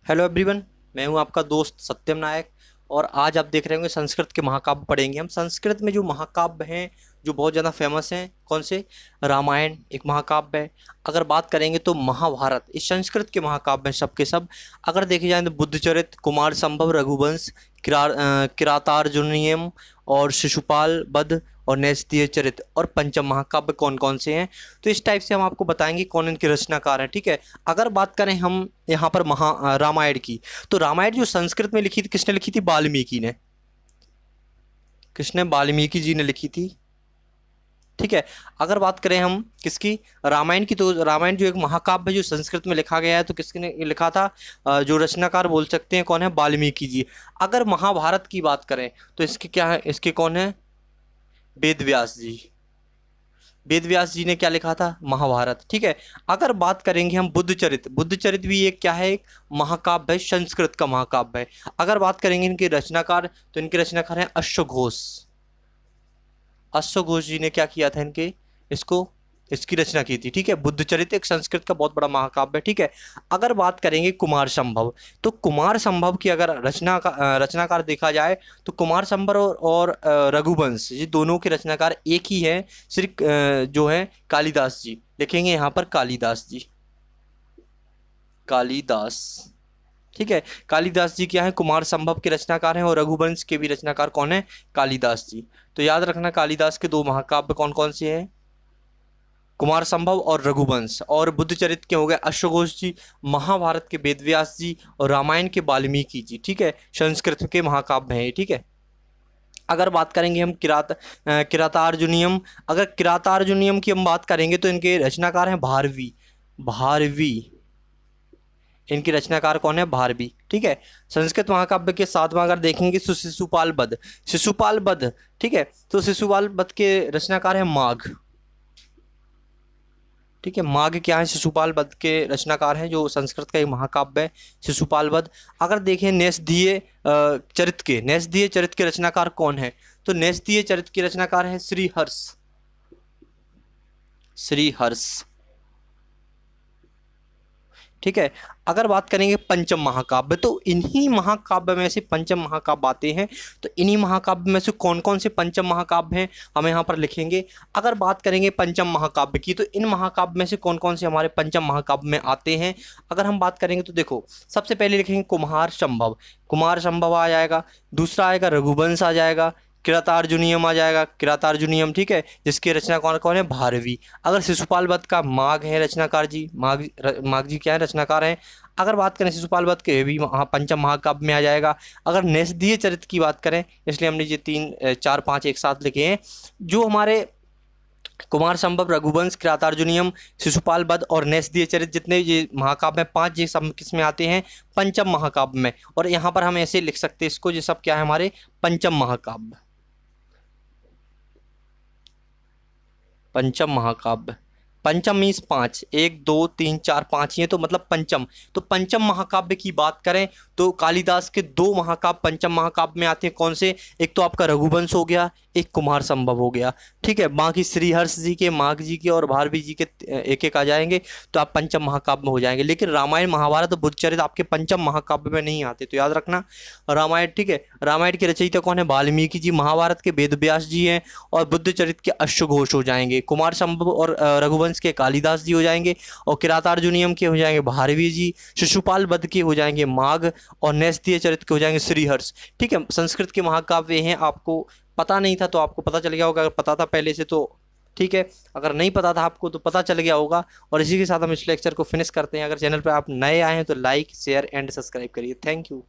Hello everyone. मैं हूं आपका दोस्त सत्यम नायक। और आज आप देख रहे होंगे संस्कृत के महाकाव्य पढ़ेंगे हम। संस्कृत में जो महाकाव्य हैं जो बहुत ज़्यादा फेमस हैं, कौन से? रामायण एक महाकाव्य है। अगर बात करेंगे तो महाभारत इस संस्कृत के महाकाव्य हैं सब के सब। अगर देखे जाए तो बुद्धचरित, कुमार संभव, रघुवंश, किरातार्जुनीयम और शिशुपाल वध और नैषधीय चरित और पंचम महाकाव्य कौन कौन से हैं। तो इस टाइप से हम आपको बताएंगे कौन इनके रचनाकार हैं। ठीक है। अगर बात करें हम यहाँ पर रामायण की, तो रामायण जो संस्कृत में लिखी थी, किसने लिखी थी? वाल्मीकि ने। किसने? वाल्मीकि जी ने लिखी थी। ठीक है। अगर बात करें हम किसकी, रामायण की, तो रामायण जो एक महाकाव्य है जो संस्कृत में लिखा गया है, तो किसने लिखा था? जो रचनाकार बोल सकते हैं कौन है? वाल्मीकि जी। अगर महाभारत की बात करें तो इसके क्या है? इसके कौन है? वेद व्यास जी। वेद व्यास जी ने क्या लिखा था? महाभारत। ठीक है। अगर बात करेंगे हम बुद्धचरित, बुद्धचरित भी एक क्या है? एक महाकाव्य है, संस्कृत का महाकाव्य है। अगर बात करेंगे इनके रचनाकार, तो इनके रचनाकार हैं अश्वघोष। अश्वघोष जी ने क्या किया था? इनके इसको इसकी रचना की थी। ठीक है। बुद्धचरित एक संस्कृत का बहुत बड़ा महाकाव्य है। ठीक है। अगर बात करेंगे कुमार संभव, तो कुमार संभव की अगर रचनाकार देखा जाए तो कुमार संभव और रघुवंश, ये दोनों के रचनाकार एक ही है, सिर्फ जो है कालिदास जी। लिखेंगे यहाँ पर कालिदास जी। कालिदास। ठीक है। कालिदास जी क्या है? कुमार संभव के रचनाकार हैं और रघुवंश के भी रचनाकार कौन है? कालिदास जी। तो याद रखना कालिदास के दो महाकाव्य कौन कौन से हैं? कुमार संभव और रघुवंश। और बुद्धचरित के हो गए अश्वघोष जी, महाभारत के वेदव्यास जी और रामायण के वाल्मीकि जी। ठीक है। संस्कृत के महाकाव्य हैं। ठीक है। अगर बात करेंगे हम किरातार्जुनीयम, अगर किरातार्जुनीयम की हम बात करेंगे तो इनके रचनाकार हैं भारवी। भारवी। इनकी रचनाकार कौन है? भारवी। ठीक है। संस्कृत महाकाव्य के सातवां अगर देखेंगे तो शिशुपाल वध। शिशुपाल वध। ठीक है। तो शिशुपाल वध के रचनाकार है माघ। ठीक है। माघ क्या है? शिशुपाल वध के रचनाकार हैं, जो संस्कृत का एक महाकाव्य है शिशुपाल वध। अगर देखें नैषधीय चरित के रचनाकार कौन है? तो नैषधीय चरित के रचनाकार है श्रीहर्ष। श्रीहर्ष। ठीक है। अगर बात करेंगे पंचम महाकाव्य, तो इन्हीं महाकाव्य में से पंचम महाकाव्य आते हैं। तो इन्हीं महाकाव्य में से कौन कौन से पंचम महाकाव्य हैं हम यहाँ पर लिखेंगे। अगर बात करेंगे पंचम महाकाव्य की, तो इन महाकाव्य में से कौन कौन से हमारे पंचम महाकाव्य में आते हैं। अगर हम बात करेंगे तो देखो, सबसे पहले लिखेंगे कुमार संभव। कुमार संभव आ जाएगा। दूसरा आएगा रघुवंश आ जाएगा। किरातार्जुनीयम आ जाएगा। किरातार्जुनीयम। ठीक है। जिसके रचना कौन कौन है? भारवी। अगर शिशुपाल वध का माघ है रचनाकार जी। माघ जी क्या है? रचनाकार हैं। अगर बात करें शिशुपाल वध के भी पंचम महाकाव्य में आ जाएगा। अगर नैषधीय चरित की बात करें, इसलिए हमने ये 3 4 5 एक साथ लिखे हैं। जो हमारे कुमार संभव, रघुवंश, किरातार्जुनीयम, शिशुपाल वध और नैषधीय चरित, जितने ये महाकाव्य में 5, ये सब किस में आते हैं? पंचम महाकाव्य में। और यहाँ पर हम ऐसे लिख सकते हैं इसको, ये सब क्या है? हमारे पंचम महाकाव्य। पंचम महाकाव्य। पंचम मीन्स 5, 1 2 3 4 5, ये तो मतलब पंचम। तो पंचम महाकाव्य की बात करें तो कालिदास के 2 महाकाव्य पंचम महाकाव्य में आते हैं। कौन से? एक तो आपका रघुवंश हो गया, एक कुमार संभव हो गया। ठीक है। बाकी श्रीहर्ष जी के, माघ जी के और भारवी जी के एक एक आ जाएंगे, तो आप पंचम महाकाव्य में हो जाएंगे। लेकिन रामायण, महाभारत और बुद्धचरित आपके पंचम महाकाव्य में नहीं आते, तो याद रखना रामायण। ठीक है। रामायण के रचयिता कौन है? वाल्मीकि जी। महाभारत के वेदव्यास जी हैं और बुद्धचरित के अश्वघोष हो जाएंगे। कुमार संभव और रघुवंश के कालिदास जी हो जाएंगे और किरातार्जुनीयम के हो जाएंगे भारवी जी। शिशुपाल वध के हो जाएंगे माघ और नैषधीय चरित के हो जाएंगे श्रीहर्ष। ठीक है। संस्कृत के महाकाव्य हैं। आपको पता नहीं था तो आपको पता चल गया होगा, अगर पता था पहले से तो ठीक है, अगर नहीं पता था आपको तो पता चल गया होगा। और इसी के साथ हम इस लेक्चर को फिनिश करते हैं। अगर चैनल पर आप नए आए हैं तो लाइक, शेयर एंड सब्सक्राइब करिए। Thank you.